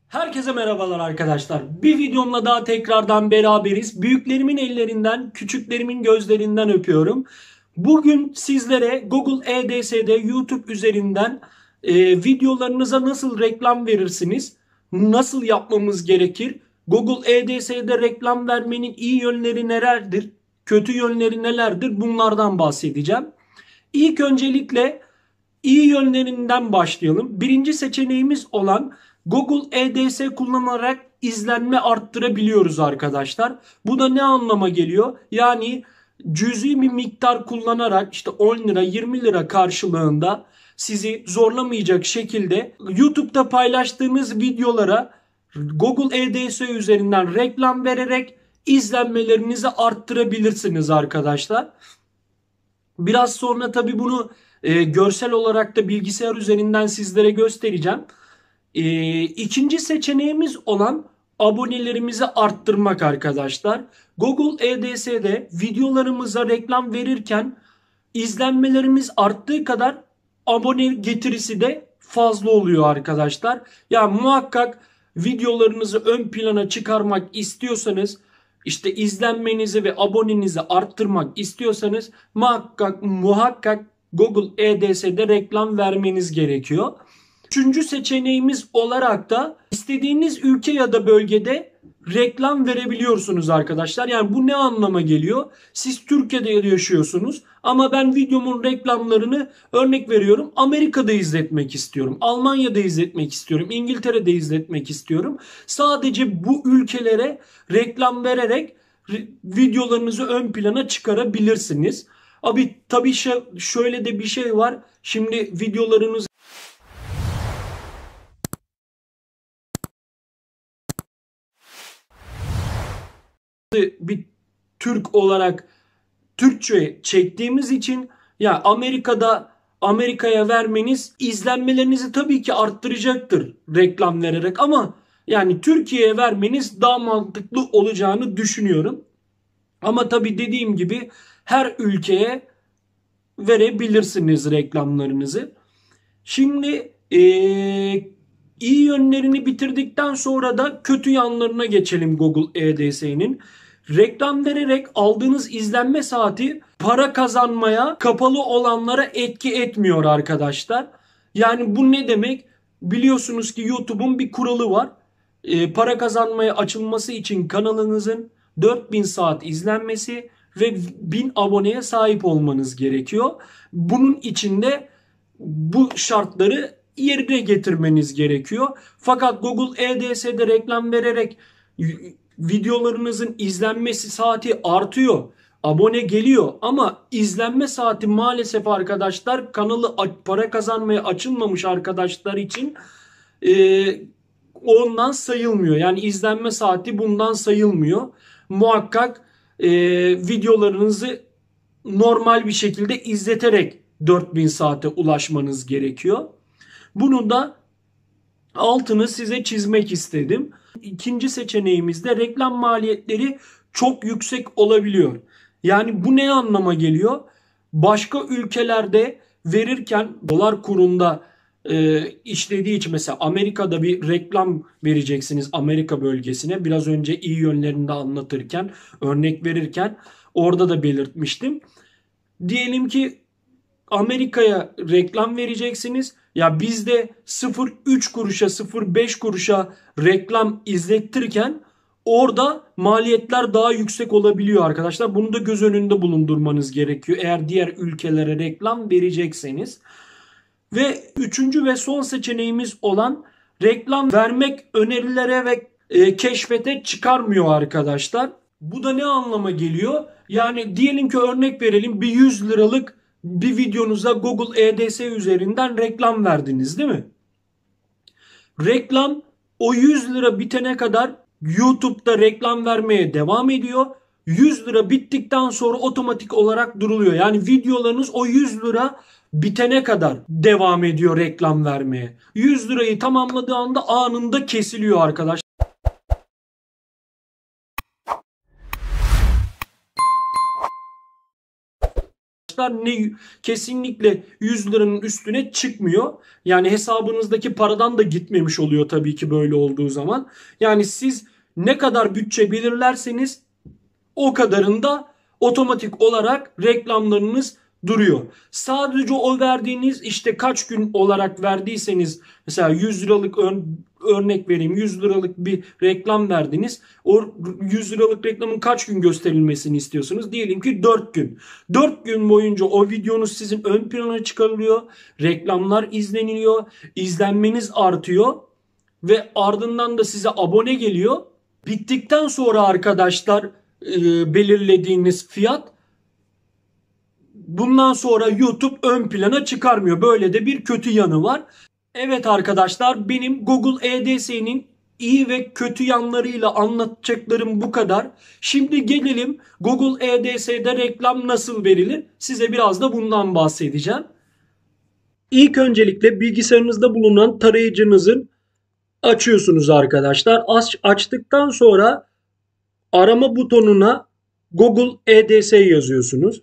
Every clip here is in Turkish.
Herkese merhabalar arkadaşlar. Bir videomla daha tekrardan beraberiz. Büyüklerimin ellerinden, küçüklerimin gözlerinden öpüyorum. Bugün sizlere Google EDS'de YouTube üzerinden videolarınıza nasıl reklam verirsiniz? Nasıl yapmamız gerekir? Google EDS'de reklam vermenin iyi yönleri nelerdir? Kötü yönleri nelerdir? Bunlardan bahsedeceğim. İlk öncelikle İyi yönlerinden başlayalım. Birinci seçeneğimiz olan Google EDS kullanarak izlenme arttırabiliyoruz arkadaşlar. Bu da ne anlama geliyor? Yani cüzi bir miktar kullanarak işte 10 lira 20 lira karşılığında sizi zorlamayacak şekilde YouTube'da paylaştığınız videolara Google EDS üzerinden reklam vererek izlenmelerinizi arttırabilirsiniz arkadaşlar. Biraz sonra tabii bunu görsel olarak da bilgisayar üzerinden sizlere göstereceğim. İkinci seçeneğimiz olan abonelerimizi arttırmak arkadaşlar. Google EDS'de videolarımıza reklam verirken izlenmelerimiz arttığı kadar abone getirisi de fazla oluyor arkadaşlar. Ya muhakkak videolarınızı ön plana çıkarmak istiyorsanız, işte izlenmenizi ve abonenizi arttırmak istiyorsanız muhakkak Google EDS'de reklam vermeniz gerekiyor. Üçüncü seçeneğimiz olarak da istediğiniz ülke ya da bölgede reklam verebiliyorsunuz arkadaşlar. Yani bu ne anlama geliyor? Siz Türkiye'de yaşıyorsunuz ama ben videomun reklamlarını, örnek veriyorum, Amerika'da izletmek istiyorum. Almanya'da izletmek istiyorum. İngiltere'de izletmek istiyorum. Sadece bu ülkelere reklam vererek videolarınızı ön plana çıkarabilirsiniz. Abi tabii şöyle de bir şey var. Şimdi videolarınız bir Türk olarak Türkçe çektiğimiz için ya Amerika'ya vermeniz izlenmelerinizi tabii ki arttıracaktır reklam vererek, ama yani Türkiye'ye vermeniz daha mantıklı olacağını düşünüyorum. Ama tabii dediğim gibi her ülkeye verebilirsiniz reklamlarınızı. Şimdi iyi yönlerini bitirdikten sonra da kötü yanlarına geçelim Google EDS'nin. Reklam vererek aldığınız izlenme saati para kazanmaya kapalı olanlara etki etmiyor arkadaşlar. Yani bu ne demek? Biliyorsunuz ki YouTube'un bir kuralı var. Para kazanmaya açılması için kanalınızın 4000 saat izlenmesi ve 1000 aboneye sahip olmanız gerekiyor. Bunun içinde bu şartları yerine getirmeniz gerekiyor. Fakat Google EDS'de reklam vererek videolarınızın izlenmesi saati artıyor. Abone geliyor ama izlenme saati maalesef arkadaşlar, kanalı para kazanmaya açılmamış arkadaşlar için ondan sayılmıyor. Yani izlenme saati bundan sayılmıyor. Muhakkak videolarınızı normal bir şekilde izleterek 4000 saate ulaşmanız gerekiyor. Bunu da altını size çizmek istedim. İkinci seçeneğimizde reklam maliyetleri çok yüksek olabiliyor. Yani bu ne anlama geliyor? Başka ülkelerde verirken dolar kurunda işlediği için, mesela Amerika'da bir reklam vereceksiniz Amerika bölgesine. Biraz önce iyi yönlerini de anlatırken, örnek verirken orada da belirtmiştim. Diyelim ki Amerika'ya reklam vereceksiniz. Ya bizde 0,3 kuruşa 0,5 kuruşa reklam izlettirken orada maliyetler daha yüksek olabiliyor arkadaşlar. Bunu da göz önünde bulundurmanız gerekiyor eğer diğer ülkelere reklam verecekseniz. Ve üçüncü ve son seçeneğimiz olan reklam vermek önerilere ve keşfete çıkarmıyor arkadaşlar. Bu da ne anlama geliyor? Yani diyelim ki, örnek verelim, bir 100 liralık bir videonuza Google EDS üzerinden reklam verdiniz, değil mi? Reklam o 100 lira bitene kadar YouTube'da reklam vermeye devam ediyor. 100 lira bittikten sonra otomatik olarak duruluyor. Yani videolarınız o 100 lira bitene kadar devam ediyor reklam vermeye. 100 lirayı tamamladığı anda anında kesiliyor arkadaşlar. arkadaşlar kesinlikle 100 liranın üstüne çıkmıyor. Yani hesabınızdaki paradan da gitmemiş oluyor tabii ki böyle olduğu zaman. Yani siz ne kadar bütçe belirlerseniz o kadarında otomatik olarak reklamlarınız duruyor. Sadece o verdiğiniz işte kaç gün olarak verdiyseniz, mesela 100 liralık örnek vereyim, 100 liralık bir reklam verdiniz. O 100 liralık reklamın kaç gün gösterilmesini istiyorsunuz? Diyelim ki 4 gün. 4 gün boyunca o videonuz sizin ön plana çıkarılıyor. Reklamlar izleniliyor. İzlenmeniz artıyor. Ve ardından da size abone geliyor. Bittikten sonra arkadaşlar belirlediğiniz fiyat, bundan sonra YouTube ön plana çıkarmıyor. Böyle de bir kötü yanı var. Evet arkadaşlar, benim Google EDS'nin iyi ve kötü yanlarıyla anlatacaklarım bu kadar. Şimdi gelelim Google EDS'de reklam nasıl verilir? Size biraz da bundan bahsedeceğim. İlk öncelikle bilgisayarınızda bulunan tarayıcınızın açıyorsunuz arkadaşlar. Açtıktan sonra arama butonuna Google EDS yazıyorsunuz.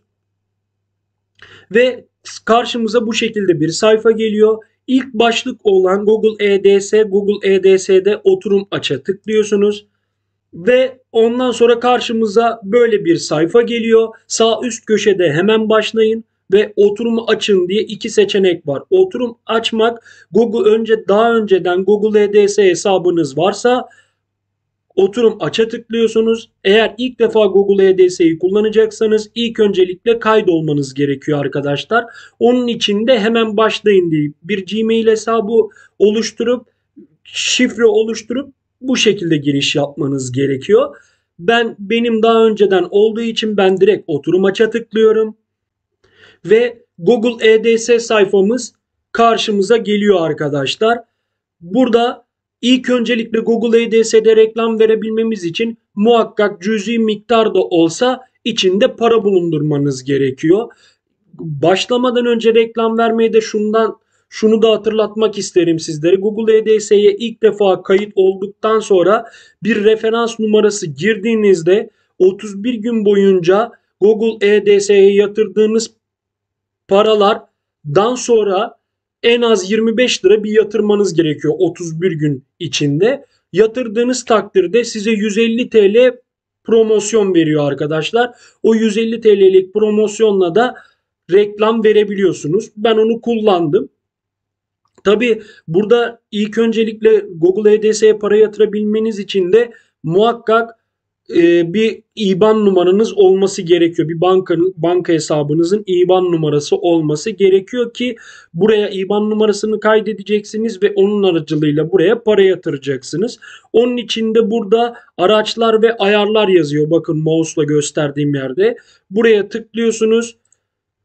Ve karşımıza bu şekilde bir sayfa geliyor. İlk başlık olan Google EDS, Google EDS'de oturum aç'a tıklıyorsunuz. Ve ondan sonra karşımıza böyle bir sayfa geliyor. Sağ üst köşede hemen başlayın ve oturumu açın diye iki seçenek var. Oturum açmak, daha önceden Google EDS hesabınız varsa oturum aç'a tıklıyorsunuz. Eğer ilk defa Google EDS'yi kullanacaksanız ilk öncelikle kaydolmanız gerekiyor arkadaşlar. Onun için de hemen başlayın deyip bir Gmail hesabı oluşturup, şifre oluşturup bu şekilde giriş yapmanız gerekiyor. Benim daha önceden olduğu için ben direkt oturum aç'a tıklıyorum. Ve Google EDS sayfamız karşımıza geliyor arkadaşlar. Burada İlk öncelikle Google EDS'de reklam verebilmemiz için muhakkak cüzi miktar da olsa içinde para bulundurmanız gerekiyor. Başlamadan önce reklam vermeyi de şunu da hatırlatmak isterim sizlere. Google EDS'ye ilk defa kayıt olduktan sonra bir referans numarası girdiğinizde 31 gün boyunca Google EDS'ye yatırdığınız paralardan sonra en az 25 lira bir yatırmanız gerekiyor 31 gün içinde. Yatırdığınız takdirde size 150 TL promosyon veriyor arkadaşlar. O 150 TL'lik promosyonla da reklam verebiliyorsunuz. Ben onu kullandım. Tabi burada ilk öncelikle Google EDS'ye para yatırabilmeniz için de muhakkak bir IBAN numaranız olması gerekiyor. Bir banka hesabınızın IBAN numarası olması gerekiyor ki buraya IBAN numarasını kaydedeceksiniz ve onun aracılığıyla buraya para yatıracaksınız. Onun için de burada araçlar ve ayarlar yazıyor. Bakın mouse'la gösterdiğim yerde. Buraya tıklıyorsunuz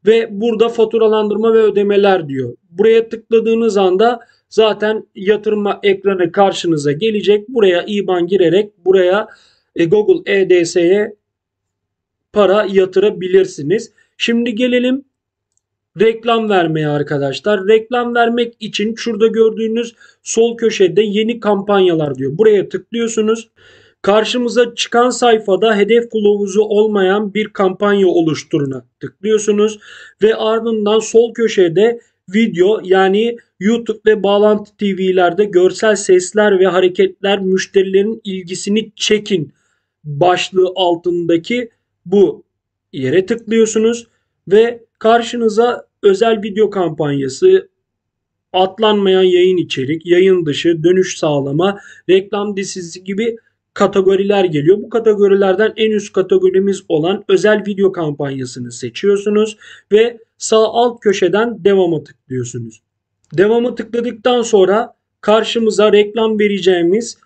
ve burada faturalandırma ve ödemeler diyor. Buraya tıkladığınız anda zaten yatırma ekranı karşınıza gelecek. Buraya IBAN girerek buraya Google EDS'ye para yatırabilirsiniz. Şimdi gelelim reklam vermeye arkadaşlar. Reklam vermek için şurada gördüğünüz sol köşede yeni kampanyalar diyor. Buraya tıklıyorsunuz. Karşımıza çıkan sayfada hedef kılavuzu olmayan bir kampanya oluşturuna tıklıyorsunuz. Ve ardından sol köşede video, yani YouTube ve bağlantı TV'lerde görsel sesler ve hareketler müşterilerin ilgisini çekin başlığı altındaki bu yere tıklıyorsunuz ve karşınıza özel video kampanyası, atlanmayan yayın içerik, yayın dışı, dönüş sağlama, reklam dizisi gibi kategoriler geliyor. Bu kategorilerden en üst kategorimiz olan özel video kampanyasını seçiyorsunuz ve sağ alt köşeden devama tıklıyorsunuz. Devamı tıkladıktan sonra karşımıza reklam vereceğimiz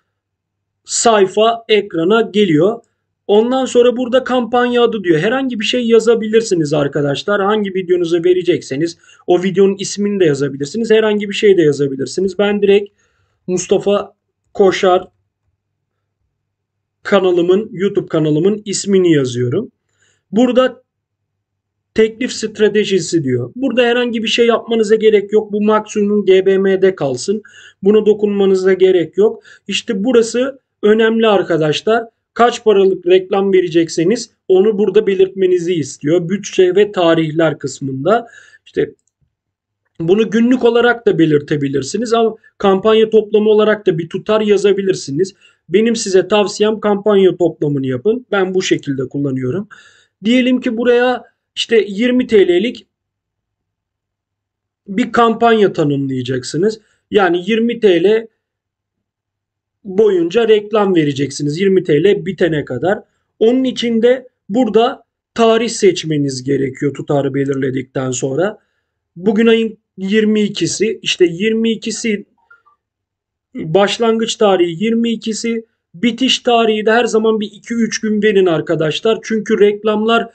sayfa ekrana geliyor. Ondan sonra burada kampanya adı diyor. Herhangi bir şey yazabilirsiniz arkadaşlar. Hangi videonuzu verecekseniz o videonun ismini de yazabilirsiniz. Herhangi bir şey de yazabilirsiniz. Ben direkt Mustafa Koşar YouTube kanalımın ismini yazıyorum. Burada teklif stratejisi diyor. Burada herhangi bir şey yapmanıza gerek yok. Bu maksimum GBM'de kalsın. Buna dokunmanıza gerek yok. İşte burası önemli arkadaşlar. kaç paralık reklam verecekseniz onu burada belirtmenizi istiyor. Bütçe ve tarihler kısmında. İşte bunu günlük olarak da belirtebilirsiniz ama kampanya toplamı olarak da bir tutar yazabilirsiniz. Benim size tavsiyem kampanya toplamını yapın. Ben bu şekilde kullanıyorum. Diyelim ki buraya işte 20 TL'lik bir kampanya tanımlayacaksınız. Yani 20 TL boyunca reklam vereceksiniz. 20 TL bitene kadar. Onun için de burada tarih seçmeniz gerekiyor tutarı belirledikten sonra. Bugün ayın 22'si, işte 22'si başlangıç tarihi, 22'si bitiş tarihi de her zaman bir 2-3 gün verin arkadaşlar. Çünkü reklamlar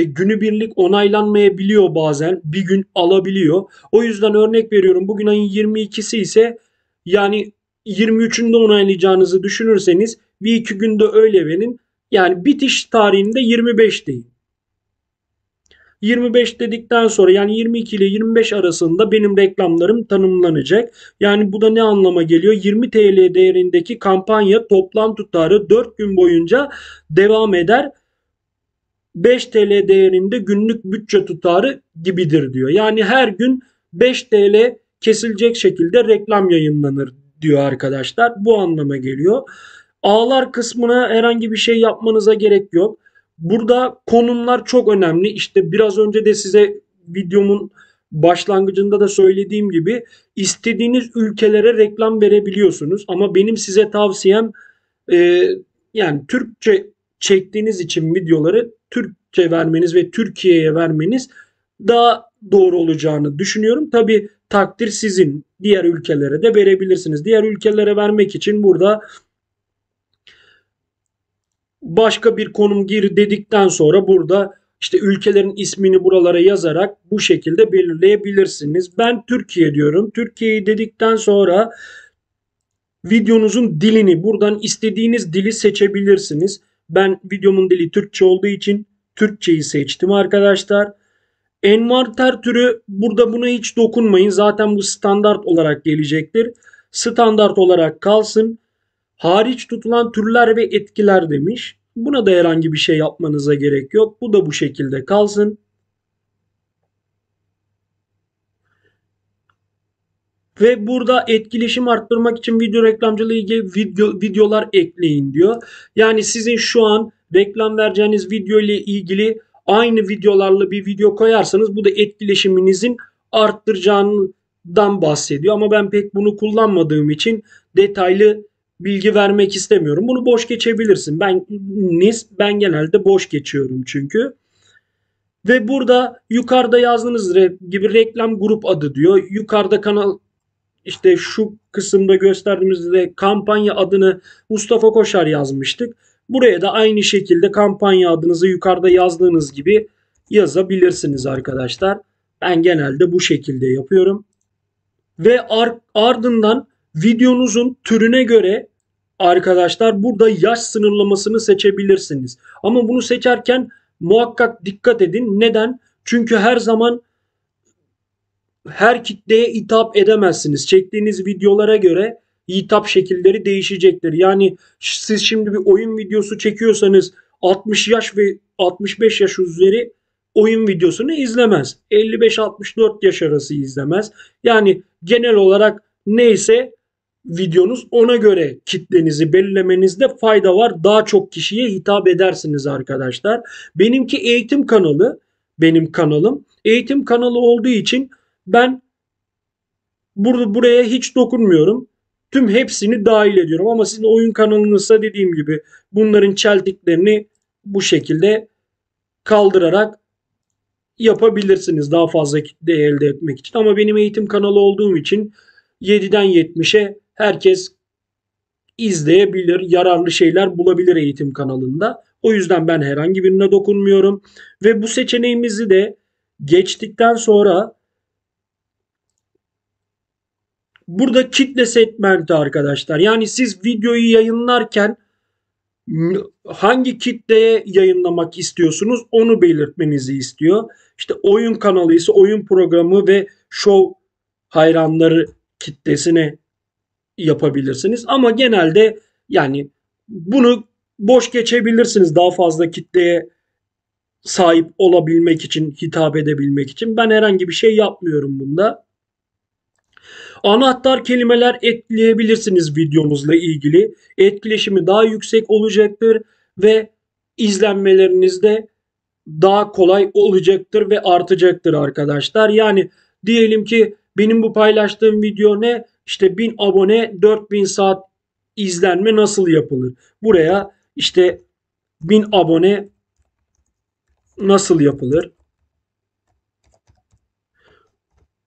günübirlik onaylanmayabiliyor, bazen bir gün alabiliyor. O yüzden örnek veriyorum, bugün ayın 22'si ise yani 23'ünde onaylayacağınızı düşünürseniz bir iki günde öyle verin. Yani bitiş tarihinde 25 deyin. 25 dedikten sonra yani 22 ile 25 arasında benim reklamlarım tanımlanacak. Yani bu da ne anlama geliyor? 20 TL değerindeki kampanya toplam tutarı 4 gün boyunca devam eder. 5 TL değerinde günlük bütçe tutarı gibidir diyor. Yani her gün 5 TL kesilecek şekilde reklam yayınlanır diyor arkadaşlar. Bu anlama geliyor. Ağlar kısmına herhangi bir şey yapmanıza gerek yok. Burada konumlar çok önemli. İşte biraz önce de size videomun başlangıcında da söylediğim gibi istediğiniz ülkelere reklam verebiliyorsunuz. Ama benim size tavsiyem e, yani Türkçe çektiğiniz için videoları Türkçe vermeniz ve Türkiye'ye vermeniz daha doğru olacağını düşünüyorum. Tabi takdir sizin. Diğer ülkelere de verebilirsiniz. Diğer ülkelere vermek için burada başka bir konum gir dedikten sonra burada işte ülkelerin ismini buralara yazarak bu şekilde belirleyebilirsiniz. Ben Türkiye diyorum. Türkiye'yi dedikten sonra videonuzun dilini, buradan istediğiniz dili seçebilirsiniz. Ben videomun dili Türkçe olduğu için Türkçeyi seçtim arkadaşlar. Envanter türü, burada buna hiç dokunmayın. Zaten bu standart olarak gelecektir. Standart olarak kalsın. Hariç tutulan türler ve etkiler demiş. Buna da herhangi bir şey yapmanıza gerek yok. Bu da bu şekilde kalsın. Ve burada etkileşim arttırmak için video reklamcılığı ilgili videolar ekleyin diyor. Yani sizin şu an reklam vereceğiniz video ile ilgili aynı videolarla bir video koyarsanız bu da etkileşiminizin arttıracağından bahsediyor. Ama ben pek bunu kullanmadığım için detaylı bilgi vermek istemiyorum. Bunu boş geçebilirsin. Ben genelde boş geçiyorum çünkü. Ve burada yukarıda yazdığınız gibi reklam grup adı diyor. Yukarıda kanal, işte şu kısımda gösterdiğimizde kampanya adını Mustafa Koşar yazmıştık. Buraya da aynı şekilde kampanya adınızı yukarıda yazdığınız gibi yazabilirsiniz arkadaşlar. Ben genelde bu şekilde yapıyorum. Ve ardından videonuzun türüne göre arkadaşlar burada yaş sınırlamasını seçebilirsiniz. Ama bunu seçerken muhakkak dikkat edin. Neden? Çünkü her zaman her kitleye hitap edemezsiniz. Çektiğiniz videolara göre hitap şekilleri değişecektir. Yani siz şimdi bir oyun videosu çekiyorsanız 60 yaş ve 65 yaş üzeri oyun videosunu izlemez. 55-64 yaş arası izlemez. Yani genel olarak neyse videonuz, ona göre kitlenizi belirlemenizde fayda var. Daha çok kişiye hitap edersiniz arkadaşlar. Benimki eğitim kanalı. Benim kanalım eğitim kanalı olduğu için ben buraya hiç dokunmuyorum. Tüm hepsini dahil ediyorum. Ama sizin oyun kanalınızsa dediğim gibi bunların çeltiklerini bu şekilde kaldırarak yapabilirsiniz daha fazla kitle elde etmek için. Ama benim eğitim kanalı olduğum için 7'den 70'e herkes izleyebilir, yararlı şeyler bulabilir eğitim kanalında. O yüzden ben herhangi birine dokunmuyorum. Ve bu seçeneğimizi de geçtikten sonra burada kitle segmenti arkadaşlar. Yani siz videoyu yayınlarken hangi kitleye yayınlamak istiyorsunuz onu belirtmenizi istiyor. İşte oyun kanalı ise oyun programı ve show hayranları kitlesine yapabilirsiniz. Ama genelde yani bunu boş geçebilirsiniz daha fazla kitleye sahip olabilmek için, hitap edebilmek için. Ben herhangi bir şey yapmıyorum bunda. Anahtar kelimeler ekleyebilirsiniz videonuzla ilgili. Etkileşimi daha yüksek olacaktır ve izlenmeleriniz de daha kolay olacaktır ve artacaktır arkadaşlar. Yani diyelim ki benim bu paylaştığım video ne? İşte 1000 abone 4000 saat izlenme nasıl yapılır? Buraya işte 1000 abone nasıl yapılır?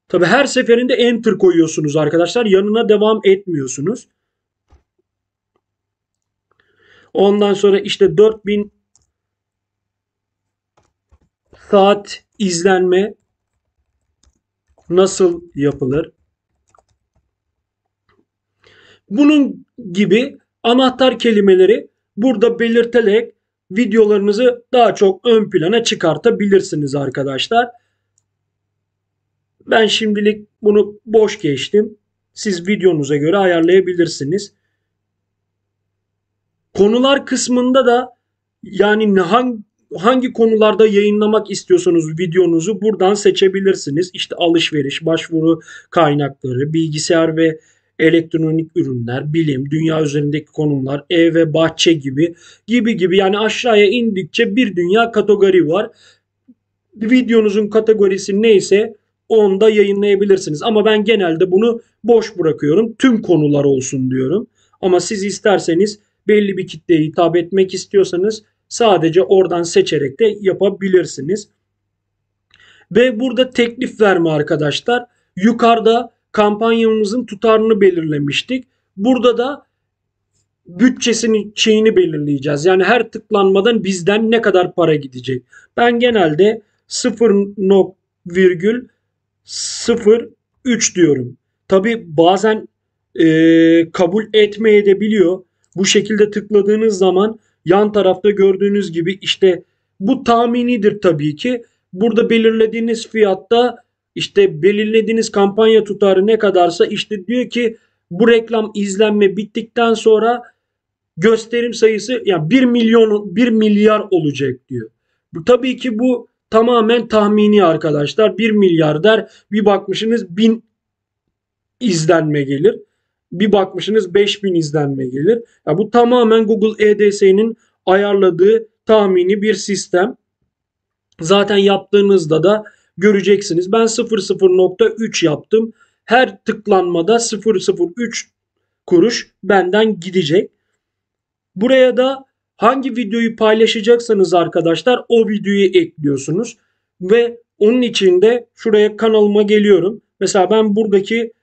Tabi her seferinde enter koyuyorsunuz arkadaşlar. Yanına devam etmiyorsunuz. Ondan sonra işte 4000 saat izlenme nasıl yapılır? Bunun gibi anahtar kelimeleri burada belirterek videolarınızı daha çok ön plana çıkartabilirsiniz arkadaşlar. Ben şimdilik bunu boş geçtim. Siz videonuza göre ayarlayabilirsiniz. Konular kısmında da yani hangi konularda yayınlamak istiyorsanız videonuzu buradan seçebilirsiniz. İşte alışveriş, başvuru kaynakları, bilgisayar ve elektronik ürünler, bilim, dünya üzerindeki konular, ev ve bahçe gibi yani aşağıya indikçe bir dünya kategori var. Videonuzun kategorisi neyse onda yayınlayabilirsiniz. Ama ben genelde bunu boş bırakıyorum. Tüm konular olsun diyorum. Ama siz isterseniz belli bir kitleye hitap etmek istiyorsanız sadece oradan seçerek de yapabilirsiniz. Ve burada teklif verme arkadaşlar. Yukarıda kampanyamızın tutarını belirlemiştik. Burada da bütçesinin şeyini belirleyeceğiz. Yani her tıklanmadan bizden ne kadar para gidecek. Ben genelde 0,03 diyorum. Tabi bazen kabul etmeyebiliyor. Bu şekilde tıkladığınız zaman yan tarafta gördüğünüz gibi işte bu tahminidir tabii ki. Burada belirlediğiniz fiyatta işte belirlediğiniz kampanya tutarı ne kadarsa işte diyor ki bu reklam izlenme bittikten sonra gösterim sayısı yani 1 milyar olacak diyor. Bu tabii ki bu tamamen tahmini arkadaşlar. 1 milyar der, bir bakmışsınız 1000 izlenme gelir. Bir bakmışsınız 5000 izlenme gelir. Ya bu tamamen Google EDS'nin ayarladığı tahmini bir sistem. Zaten yaptığınızda da göreceksiniz. Ben 0,03 yaptım. Her tıklanmada 0,03 kuruş benden gidecek. Buraya da hangi videoyu paylaşacaksanız arkadaşlar o videoyu ekliyorsunuz. Ve onun için de şuraya kanalıma geliyorum. Mesela ben buradaki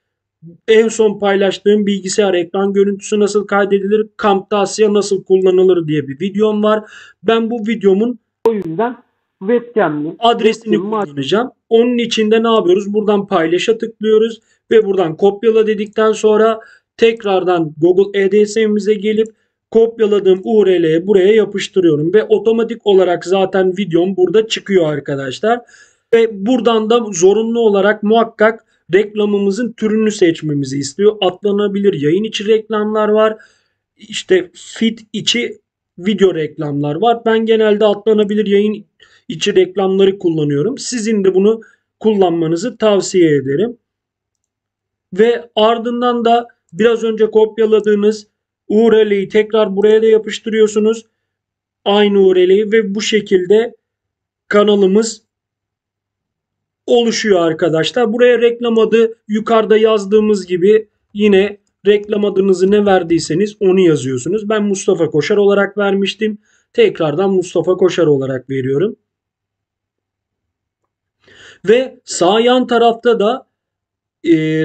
en son paylaştığım bilgisayar ekran görüntüsü nasıl kaydedilir, Camtasia nasıl kullanılır diye bir videom var. Ben bu videomun o yüzden webcam'li adresini kullanacağım. Onun için de ne yapıyoruz? Buradan paylaşa tıklıyoruz ve buradan kopyala dedikten sonra tekrardan Google EDS'imize gelip kopyaladığım URL'ye buraya yapıştırıyorum ve otomatik olarak zaten videom burada çıkıyor arkadaşlar. Ve buradan da zorunlu olarak muhakkak reklamımızın türünü seçmemizi istiyor. Atlanabilir yayın içi reklamlar var. İşte feed içi video reklamlar var. Ben genelde atlanabilir yayın içi reklamları kullanıyorum. Sizin de bunu kullanmanızı tavsiye ederim. Ve ardından da biraz önce kopyaladığınız URL'yi tekrar buraya da yapıştırıyorsunuz. Aynı URL'yi ve bu şekilde kanalımız oluşuyor arkadaşlar. Buraya reklam adı yukarıda yazdığımız gibi yine reklam adınızı ne verdiyseniz onu yazıyorsunuz. Ben Mustafa Koşar olarak vermiştim. Tekrardan Mustafa Koşar olarak veriyorum. Ve sağ yan tarafta da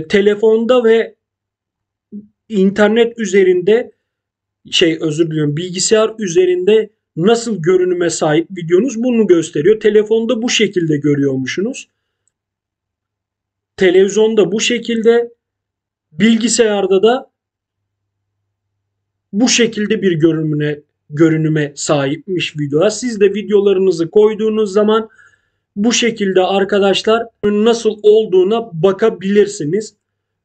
telefonda ve internet üzerinde bilgisayar üzerinde nasıl görünüme sahip videonuz bunu gösteriyor. Telefonda bu şekilde görüyormuşsunuz. Televizyonda bu şekilde, bilgisayarda da bu şekilde bir görünüme sahipmiş videolar. Siz de videolarınızı koyduğunuz zaman bu şekilde arkadaşlar nasıl olduğuna bakabilirsiniz.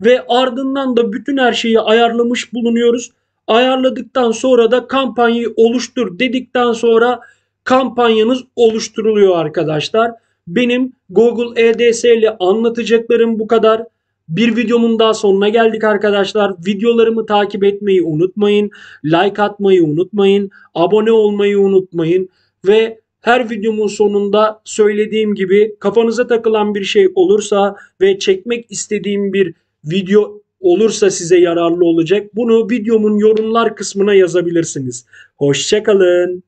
Ve ardından da bütün her şeyi ayarlamış bulunuyoruz. Ayarladıktan sonra da kampanyayı oluştur dedikten sonra kampanyanız oluşturuluyor arkadaşlar. Benim Google EDS ile anlatacaklarım bu kadar. Bir videomun daha sonuna geldik arkadaşlar. Videolarımı takip etmeyi unutmayın. Like atmayı unutmayın. Abone olmayı unutmayın. Ve her videomun sonunda söylediğim gibi kafanıza takılan bir şey olursa ve çekmek istediğim bir video olursa size yararlı olacak. Bunu videomun yorumlar kısmına yazabilirsiniz. Hoşça kalın.